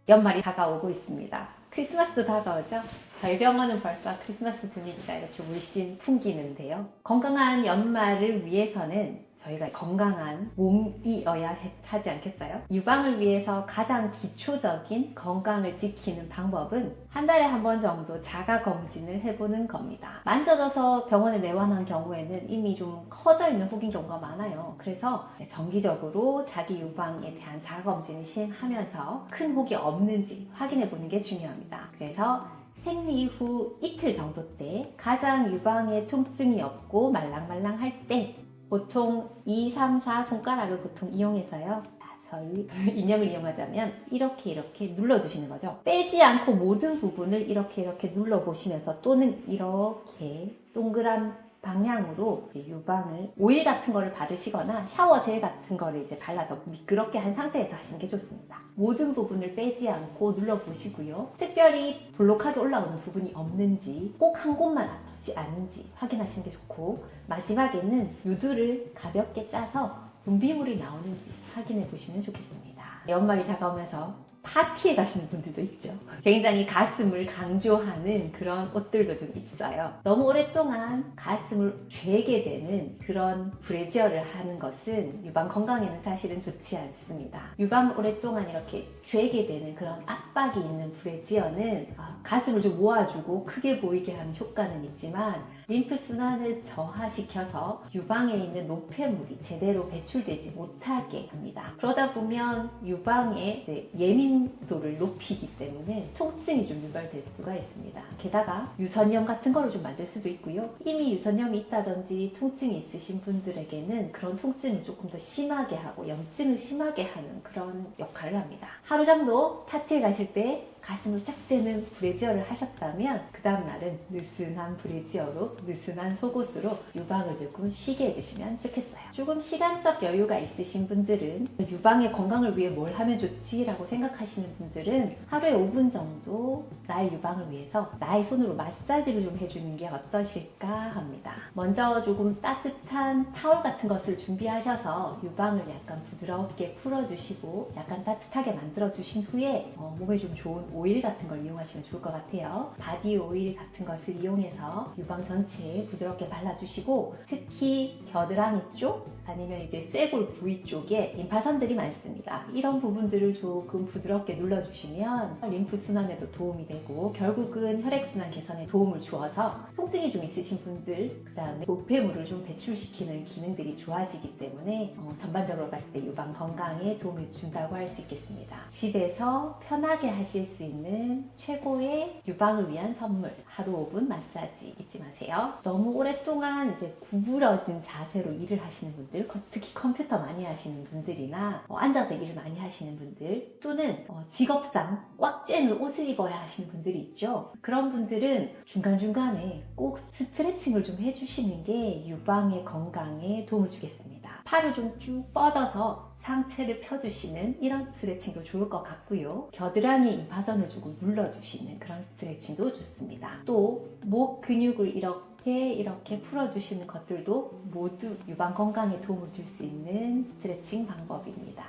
연말이 다가오고 있습니다. 크리스마스도 다가오죠? 저희 병원은 벌써 크리스마스 분위기가 이렇게 물씬 풍기는데요. 건강한 연말을 위해서는 저희가 건강한 몸이어야 하지 않겠어요? 유방을 위해서 가장 기초적인 건강을 지키는 방법은 한 달에 한 번 정도 자가검진을 해보는 겁니다. 만져져서 병원에 내원한 경우에는 이미 좀 커져 있는 혹인 경우가 많아요. 그래서 정기적으로 자기 유방에 대한 자가검진을 시행하면서 큰 혹이 없는지 확인해 보는 게 중요합니다. 그래서 생리 후 이틀 정도 때 가장 유방에 통증이 없고 말랑말랑할 때 보통 2, 3, 4 손가락을 보통 이용해서요. 저희 인형을 이용하자면 이렇게 눌러주시는 거죠. 빼지 않고 모든 부분을 이렇게 눌러보시면서 또는 이렇게 동그란 방향으로 유방을 오일 같은 거를 바르시거나 샤워젤 같은 거를 이제 발라서 미끄럽게 한 상태에서 하시는 게 좋습니다. 모든 부분을 빼지 않고 눌러보시고요. 특별히 볼록하게 올라오는 부분이 없는지 꼭 한 곳만 아프지 않은지 확인하시는 게 좋고, 마지막에는 유두를 가볍게 짜서 분비물이 나오는지 확인해 보시면 좋겠습니다. 연말이 다가오면서 파티에 가시는 분들도 있죠. 굉장히 가슴을 강조하는 그런 옷들도 좀 있어요. 너무 오랫동안 가슴을 죄게 되는 그런 브래지어를 하는 것은 유방 건강에는 사실은 좋지 않습니다. 유방을 오랫동안 이렇게 죄게 되는 그런 압박이 있는 브래지어는 가슴을 좀 모아주고 크게 보이게 하는 효과는 있지만 림프 순환을 저하시켜서 유방에 있는 노폐물이 제대로 배출되지 못하게 합니다. 그러다 보면 유방의 예민도를 높이기 때문에 통증이 좀 유발될 수가 있습니다. 게다가 유선염 같은 거를 좀 만들 수도 있고요. 이미 유선염이 있다든지 통증이 있으신 분들에게는 그런 통증을 조금 더 심하게 하고 염증을 심하게 하는 그런 역할을 합니다. 하루 정도 파티에 가실 때 가슴을 쫙 재는 브래지어를 하셨다면 그 다음날은 느슨한 브래지어로 느슨한 속옷으로 유방을 조금 쉬게 해주시면 좋겠어요. 조금 시간적 여유가 있으신 분들은 유방의 건강을 위해 뭘 하면 좋지? 라고 생각하시는 분들은 하루에 5분 정도 나의 유방을 위해서 나의 손으로 마사지를 좀 해주는 게 어떠실까 합니다. 먼저 조금 따뜻한 타올 같은 것을 준비하셔서 유방을 약간 부드럽게 풀어주시고 약간 따뜻하게 만들어주신 후에 몸에 좀 좋은 오일 같은 걸 이용하시면 좋을 것 같아요. 바디 오일 같은 것을 이용해서 유방 전체에 부드럽게 발라주시고, 특히 겨드랑이 쪽 아니면 이제 쇄골 부위 쪽에 림파선들이 많습니다. 이런 부분들을 조금 부드럽게 눌러주시면 림프 순환에도 도움이 되고 결국은 혈액순환 개선에 도움을 주어서 통증이 좀 있으신 분들, 그 다음에 노폐물을 좀 배출시키는 기능들이 좋아지기 때문에 전반적으로 봤을 때 유방 건강에 도움을 준다고 할 수 있겠습니다. 집에서 편하게 하실 수 있는 최고의 유방을 위한 선물, 하루 5분 마사지 잊지 마세요. 너무 오랫동안 이제 구부러진 자세로 일을 하시는 분들, 특히 컴퓨터 많이 하시는 분들이나 앉아서 일을 많이 하시는 분들, 또는 직업상 꽉 쬐는 옷을 입어야 하시는 분들이 있죠. 그런 분들은 중간중간에 꼭 스트레칭을 좀 해주시는 게 유방의 건강에 도움을 주겠습니다. 팔을 좀 쭉 뻗어서 상체를 펴주시는 이런 스트레칭도 좋을 것 같고요. 겨드랑이 임파선을 조금 눌러주시는 그런 스트레칭도 좋습니다. 또 목 근육을 이렇게 풀어주시는 것들도 모두 유방 건강에 도움을 줄 수 있는 스트레칭 방법입니다.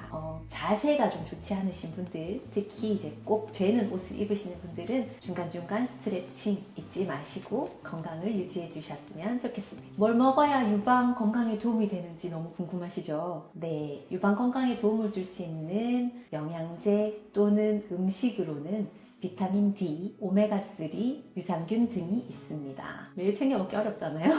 자세가 좀 좋지 않으신 분들, 특히 이제 꼭 죄는 옷을 입으시는 분들은 중간중간 스트레칭 잊지 마시고 건강을 유지해 주셨으면 좋겠습니다. 뭘 먹어야 유방 건강에 도움이 되는지 너무 궁금하시죠? 네, 유방 건강에 도움을 줄 수 있는 영양제 또는 음식으로는 비타민 D, 오메가3, 유산균 등이 있습니다. 매일 챙겨 먹기 어렵잖아요.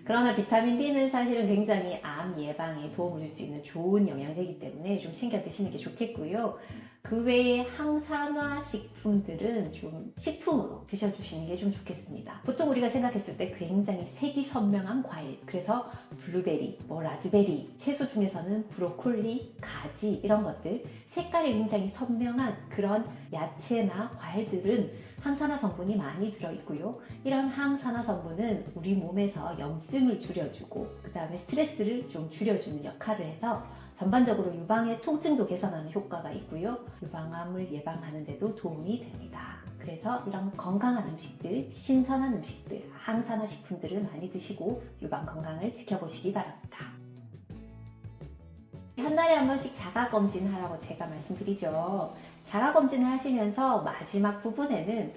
그러나 비타민 D는 사실은 굉장히 암 예방에 도움을 줄 수 있는 좋은 영양제이기 때문에 좀 챙겨 드시는 게 좋겠고요. 그 외에 항산화 식품들은 좀 식품으로 드셔주시는 게 좀 좋겠습니다. 보통 우리가 생각했을 때 굉장히 색이 선명한 과일, 그래서 블루베리, 라즈베리, 채소 중에서는 브로콜리, 가지 이런 것들, 색깔이 굉장히 선명한 그런 야채나 과일들은 항산화 성분이 많이 들어있고요. 이런 항산화 성분은 우리 몸에서 염증을 줄여주고 그 다음에 스트레스를 좀 줄여주는 역할을 해서 전반적으로 유방의 통증도 개선하는 효과가 있고요. 유방암을 예방하는 데도 도움이 됩니다. 그래서 이런 건강한 음식들, 신선한 음식들, 항산화 식품들을 많이 드시고 유방 건강을 지켜보시기 바랍니다. 한 달에 한 번씩 자가검진 하라고 제가 말씀드리죠. 자가검진을 하시면서 마지막 부분에는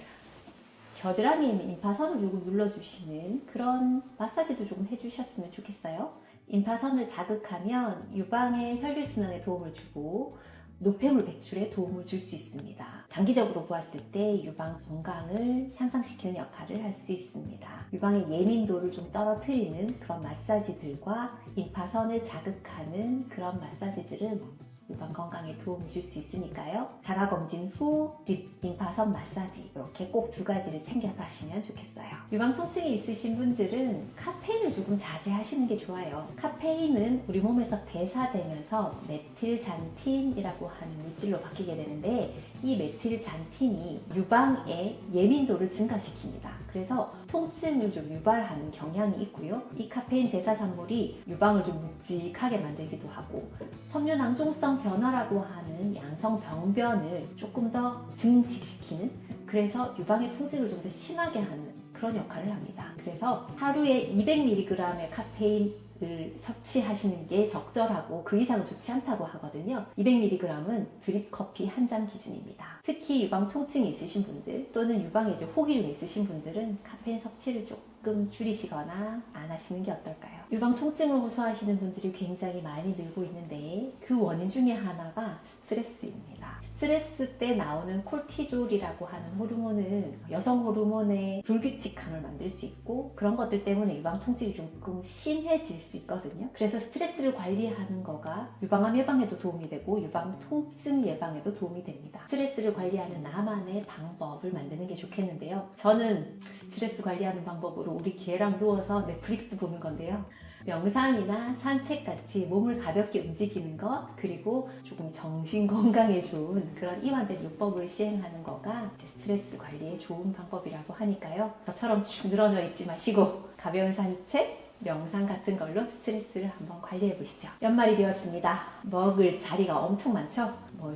겨드랑이에 있는 임파선을 조금 눌러주시는 그런 마사지도 조금 해주셨으면 좋겠어요. 임파선을 자극하면 유방의 혈류순환에 도움을 주고 노폐물 배출에 도움을 줄 수 있습니다. 장기적으로 보았을 때 유방 건강을 향상시키는 역할을 할 수 있습니다. 유방의 예민도를 좀 떨어뜨리는 그런 마사지들과 임파선을 자극하는 그런 마사지들은 유방 건강에 도움을 줄 수 있으니까요. 자가검진 후 임파선 마사지 이렇게 꼭 두 가지를 챙겨서 하시면 좋겠어요. 유방 통증이 있으신 분들은 카페인을 조금 자제하시는 게 좋아요. 카페인은 우리 몸에서 대사되면서 메틸잔틴이라고 하는 물질로 바뀌게 되는데 이 메틸잔틴이 유방의 예민도를 증가시킵니다. 그래서 통증을 좀 유발하는 경향이 있고요. 이 카페인 대사산물이 유방을 좀 묵직하게 만들기도 하고 섬유낭종성 변화라고 하는 양성 병변을 조금 더 증식시키는, 그래서 유방의 통증을 좀 더 심하게 하는 그런 역할을 합니다. 그래서 하루에 200mg의 카페인을 섭취하시는 게 적절하고 그 이상은 좋지 않다고 하거든요. 200mg은 드립커피 한 잔 기준입니다. 특히 유방 통증이 있으신 분들 또는 유방에 이제 혹이 좀 있으신 분들은 카페인 섭취를 조금 줄이시거나 안 하시는 게 어떨까요? 유방 통증을 호소하시는 분들이 굉장히 많이 늘고 있는데 그 원인 중에 하나가 스트레스입니다. 스트레스 때 나오는 콜티졸이라고 하는 호르몬은 여성 호르몬의 불규칙함을 만들 수 있고 그런 것들 때문에 유방 통증이 조금 심해질 수 있거든요. 그래서 스트레스를 관리하는 거가 유방암 예방에도 도움이 되고 유방 통증 예방에도 도움이 됩니다. 스트레스를 관리하는 나만의 방법을 만드는 게 좋겠는데요. 저는 스트레스 관리하는 방법으로 우리 개랑 누워서 넷플릭스 보는 건데요. 명상이나 산책같이 몸을 가볍게 움직이는 것, 그리고 조금 정신 건강에 좋은 그런 이완된 요법을 시행하는 거가 스트레스 관리에 좋은 방법이라고 하니까요. 저처럼 축 늘어져 있지 마시고 가벼운 산책, 명상 같은 걸로 스트레스를 한번 관리해 보시죠. 연말이 되었습니다. 먹을 자리가 엄청 많죠?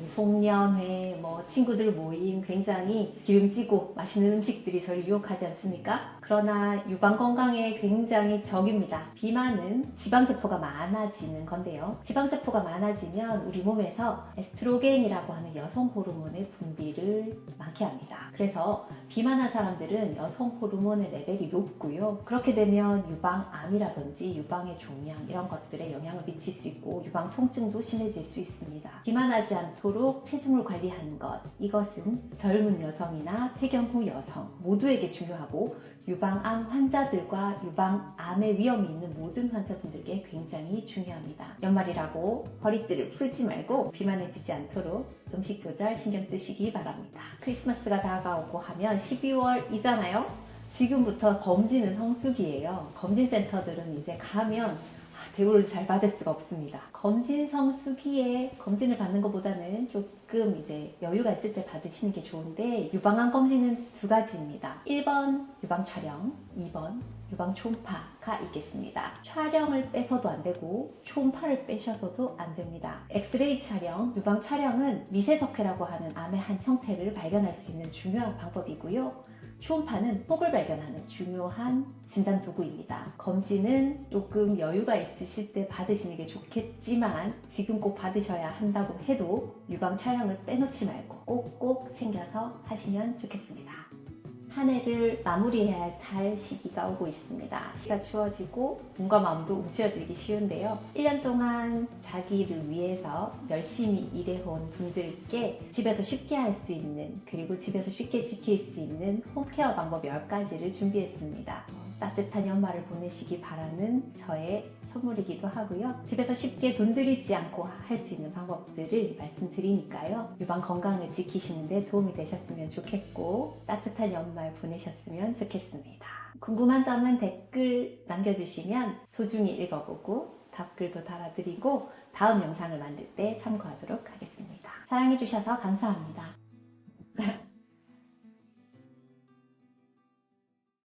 송년회, 친구들 모임, 굉장히 기름지고 맛있는 음식들이 저를 유혹하지 않습니까? 그러나 유방 건강에 굉장히 적입니다. 비만은 지방세포가 많아지는 건데요. 지방세포가 많아지면 우리 몸에서 에스트로겐이라고 하는 여성 호르몬의 분비를 많게 합니다. 그래서 비만한 사람들은 여성 호르몬의 레벨이 높고요. 그렇게 되면 유방암이라든지 유방의 종양 이런 것들에 영향을 미칠 수 있고 유방 통증도 심해질 수 있습니다. 비만하지 않도록 체중을 관리하는 것, 이것은 젊은 여성이나 폐경 후 여성 모두에게 중요하고 유방암 환자들과 유방암의 위험이 있는 모든 환자분들께 굉장히 중요합니다. 연말이라고 허리띠를 풀지 말고 비만해지지 않도록 음식 조절 신경 쓰시기 바랍니다. 크리스마스가 다가오고 하면 12월이잖아요. 지금부터 검진은 성수기예요. 검진센터들은 이제 가면 대우를 잘 받을 수가 없습니다. 검진 성수기에 검진을 받는 것보다는 조금 이제 여유가 있을 때 받으시는 게 좋은데 유방암 검진은 두 가지입니다. 1번 유방 촬영, 2번 유방 초음파가 있겠습니다. 촬영을 빼서도 안 되고 초음파를 빼셔서도 안 됩니다. 엑스레이 촬영, 유방 촬영은 미세석회라고 하는 암의 한 형태를 발견할 수 있는 중요한 방법이고요. 초음파는 혹을 발견하는 중요한 진단 도구입니다. 검진은 조금 여유가 있으실 때 받으시는 게 좋겠지만 지금 꼭 받으셔야 한다고 해도 유방 촬영을 빼놓지 말고 꼭꼭 챙겨서 하시면 좋겠습니다. 한 해를 마무리해야 할 시기가 오고 있습니다. 시가 추워지고 몸과 마음도 움츠러들기 쉬운데요. 1년 동안 자기를 위해서 열심히 일해온 분들께 집에서 쉽게 할 수 있는, 그리고 집에서 쉽게 지킬 수 있는 홈케어 방법 10가지를 준비했습니다. 따뜻한 연말을 보내시기 바라는 저의 선물이기도 하고요. 집에서 쉽게 돈 들이지 않고 할 수 있는 방법들을 말씀드리니까요. 유방 건강을 지키시는데 도움이 되셨으면 좋겠고 따뜻한 연말 보내셨으면 좋겠습니다. 궁금한 점은 댓글 남겨주시면 소중히 읽어보고 답글도 달아드리고 다음 영상을 만들 때 참고하도록 하겠습니다. 사랑해주셔서 감사합니다.